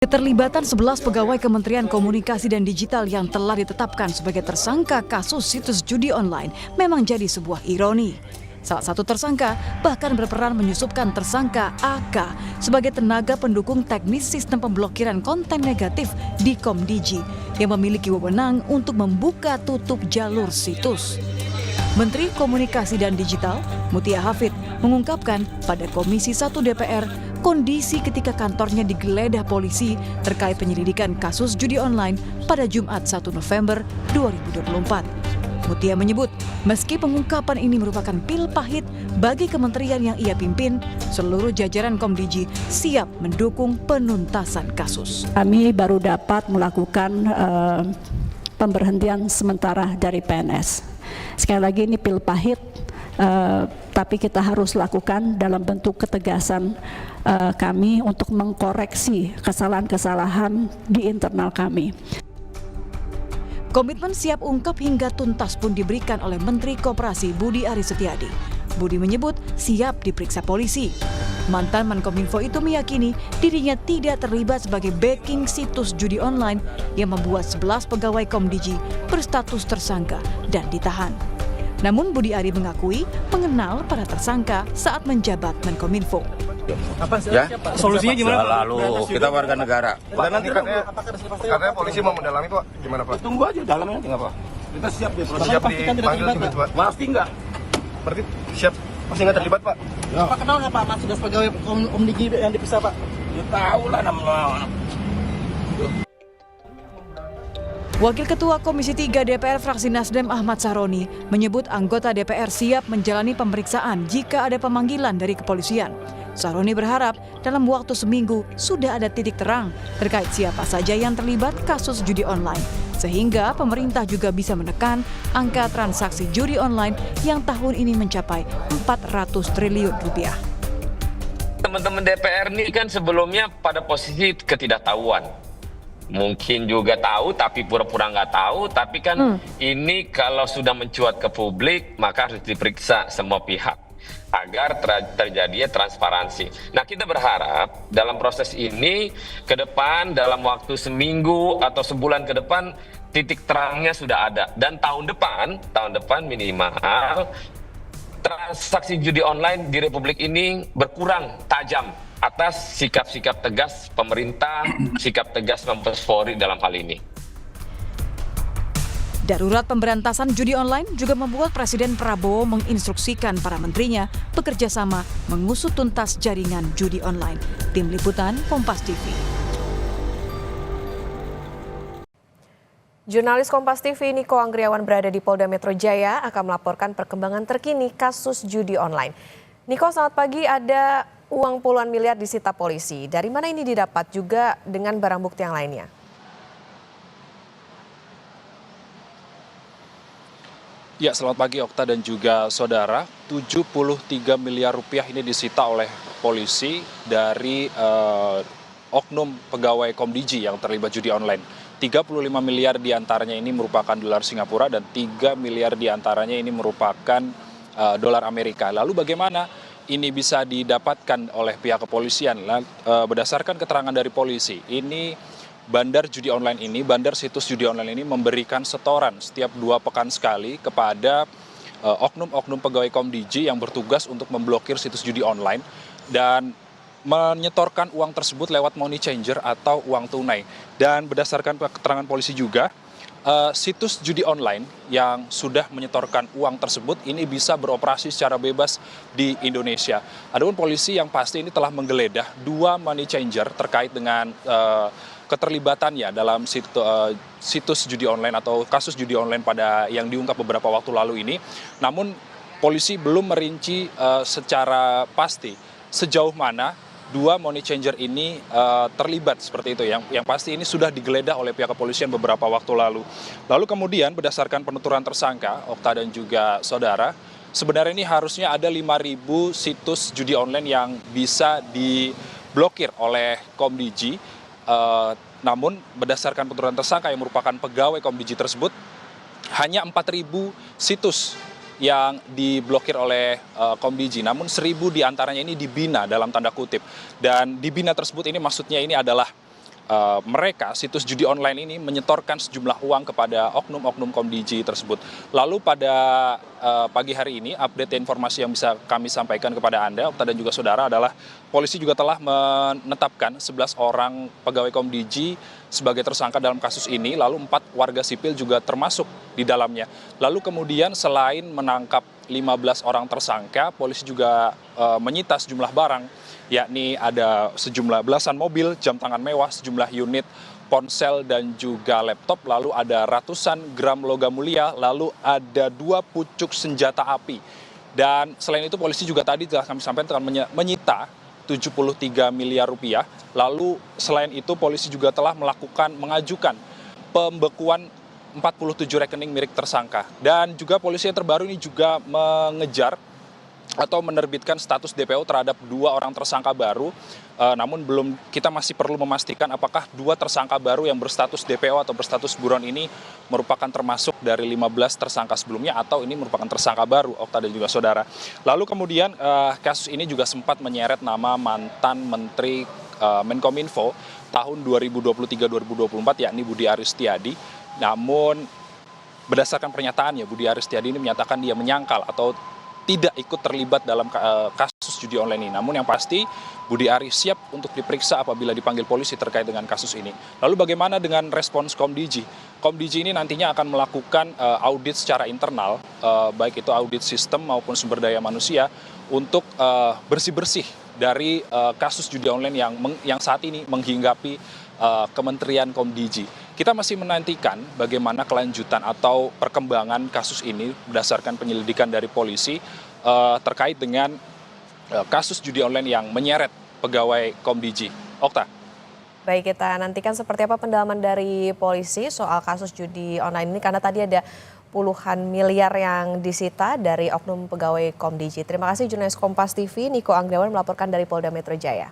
Keterlibatan 11 pegawai Kementerian Komunikasi dan Digital yang telah ditetapkan sebagai tersangka kasus situs judi online memang jadi sebuah ironi. Salah satu tersangka bahkan berperan menyusupkan tersangka AK sebagai tenaga pendukung teknis sistem pemblokiran konten negatif di Komdigi yang memiliki wewenang untuk membuka tutup jalur situs. Menteri Komunikasi dan Digital, Mutia Hafid, mengungkapkan pada Komisi 1 DPR kondisi ketika kantornya digeledah polisi terkait penyelidikan kasus judi online pada Jumat 1 November 2024. Mutia menyebut, meski pengungkapan ini merupakan pil pahit bagi kementerian yang ia pimpin, seluruh jajaran Komdigi siap mendukung penuntasan kasus. Kami baru dapat melakukan pemberhentian sementara dari PNS. Sekali lagi ini pil pahit, tapi kita harus lakukan dalam bentuk ketegasan kami untuk mengkoreksi kesalahan-kesalahan di internal kami. Komitmen siap ungkap hingga tuntas pun diberikan oleh Menteri Koperasi Budi Aris Setiadi. Budi menyebut siap diperiksa polisi. Mantan Menkominfo itu meyakini dirinya tidak terlibat sebagai backing situs judi online yang membuat 11 pegawai Komdigi berstatus tersangka dan ditahan. Namun Budi Ari mengakui mengenal para tersangka saat menjabat Menkominfo. Ya, solusinya gimana, Pak? lalu kita warga negara. Dan nanti katanya polisi mau mendalami, Pak. Gimana, Pak? Tunggu aja dalamnya nggak apa. Kita siap dipanggil gitu, Pak. Pasti nggak. Berarti siap pasti nggak terlibat, Pak. Ya. Pak kenal nggak Pak Mas sudah pegawai Komdigi yang dipisah, Pak? Ya tahu lah namanya. Wakil Ketua Komisi 3 DPR fraksi Nasdem Ahmad Saroni menyebut anggota DPR siap menjalani pemeriksaan jika ada pemanggilan dari kepolisian. Saroni berharap dalam waktu seminggu sudah ada titik terang terkait siapa saja yang terlibat kasus judi online, sehingga pemerintah juga bisa menekan angka transaksi judi online yang tahun ini mencapai 400 triliun rupiah. Teman-teman DPR ini kan sebelumnya pada posisi ketidaktahuan. Mungkin juga tahu tapi pura-pura nggak tahu, tapi kan ini kalau sudah mencuat ke publik maka harus diperiksa semua pihak agar terjadi transparansi. Nah, kita berharap dalam proses ini ke depan dalam waktu seminggu atau sebulan ke depan titik terangnya sudah ada, dan tahun depan minimal transaksi judi online di Republik ini berkurang tajam atas sikap-sikap tegas pemerintah, sikap tegas Mabes Polri dalam hal ini. Darurat pemberantasan judi online juga membuat Presiden Prabowo menginstruksikan para menterinya bekerja sama mengusut tuntas jaringan judi online. Tim Liputan Kompas TV. Jurnalis Kompas TV Niko Anggriawan berada di Polda Metro Jaya akan melaporkan perkembangan terkini kasus judi online. Niko, selamat pagi. Ada uang puluhan miliar disita polisi. Dari mana ini didapat, juga dengan barang bukti yang lainnya? Ya, selamat pagi Okta dan juga saudara. 73 miliar rupiah ini disita oleh polisi dari oknum pegawai Komdigi yang terlibat judi online. 35 miliar diantaranya ini merupakan dolar Singapura dan 3 miliar diantaranya ini merupakan dolar Amerika. Lalu bagaimana ini bisa didapatkan oleh pihak kepolisian? Berdasarkan keterangan dari polisi, ini bandar situs judi online ini memberikan setoran setiap 2 pekan sekali kepada oknum-oknum pegawai Komdigi yang bertugas untuk memblokir situs judi online dan menyetorkan uang tersebut lewat money changer atau uang tunai. Dan berdasarkan keterangan polisi juga, situs judi online yang sudah menyetorkan uang tersebut ini bisa beroperasi secara bebas di Indonesia. Adapun polisi yang pasti ini telah menggeledah 2 money changer terkait dengan keterlibatannya dalam situs judi online atau kasus judi online yang diungkap beberapa waktu lalu ini. Namun polisi belum merinci secara pasti sejauh mana 2 money changer ini terlibat seperti itu. Yang pasti ini sudah digeledah oleh pihak kepolisian beberapa waktu lalu. Lalu kemudian berdasarkan penuturan tersangka, Okta dan juga saudara, sebenarnya ini harusnya ada 5.000 situs judi online yang bisa diblokir oleh Komdigi. Namun berdasarkan penuturan tersangka yang merupakan pegawai Komdigi tersebut, hanya 4.000 situs yang diblokir oleh Komdigi, namun 1.000 diantaranya ini dibina dalam tanda kutip. Dan dibina tersebut ini maksudnya ini adalah mereka, situs judi online ini menyetorkan sejumlah uang kepada oknum-oknum Komdiji tersebut. Lalu pada pagi hari ini, update informasi yang bisa kami sampaikan kepada Anda, Okta dan juga saudara, adalah polisi juga telah menetapkan 11 orang pegawai Komdiji sebagai tersangka dalam kasus ini, lalu 4 warga sipil juga termasuk di dalamnya. Lalu kemudian selain menangkap 15 orang tersangka, polisi juga menyita sejumlah barang, yakni ada sejumlah belasan mobil, jam tangan mewah, sejumlah unit ponsel dan juga laptop, lalu ada ratusan gram logam mulia, lalu ada 2 pucuk senjata api. Dan selain itu polisi juga tadi telah kami sampaikan telah menyita 73 miliar rupiah. Lalu selain itu polisi juga telah mengajukan pembekuan 47 rekening milik tersangka. Dan juga polisi yang terbaru ini juga mengejar atau menerbitkan status DPO terhadap 2 orang tersangka baru. Namun kita masih perlu memastikan apakah 2 tersangka baru yang berstatus DPO atau berstatus buron ini merupakan termasuk dari 15 tersangka sebelumnya atau ini merupakan tersangka baru, Okta dan juga saudara. Lalu kemudian kasus ini juga sempat menyeret nama mantan Menteri Menkominfo tahun 2023-2024, yakni Budi Aris Setiadi. Namun berdasarkan pernyataannya, Budi Aris Setiadi ini menyatakan dia menyangkal atau tidak ikut terlibat dalam kasus judi online ini. Namun yang pasti Budi Aris siap untuk diperiksa apabila dipanggil polisi terkait dengan kasus ini. Lalu bagaimana dengan respons Komdiji? Komdiji ini nantinya akan melakukan audit secara internal, baik itu audit sistem maupun sumber daya manusia, untuk bersih-bersih dari kasus judi online yang saat ini menghinggapi Kementerian Komdiji. Kita masih menantikan bagaimana kelanjutan atau perkembangan kasus ini berdasarkan penyelidikan dari polisi terkait dengan kasus judi online yang menyeret pegawai Komdiji. Okta. Baik, kita nantikan seperti apa pendalaman dari polisi soal kasus judi online ini, karena tadi ada puluhan miliar yang disita dari oknum pegawai Komdiji. Terima kasih jurnalis Kompas TV Niko Anggriawan melaporkan dari Polda Metro Jaya.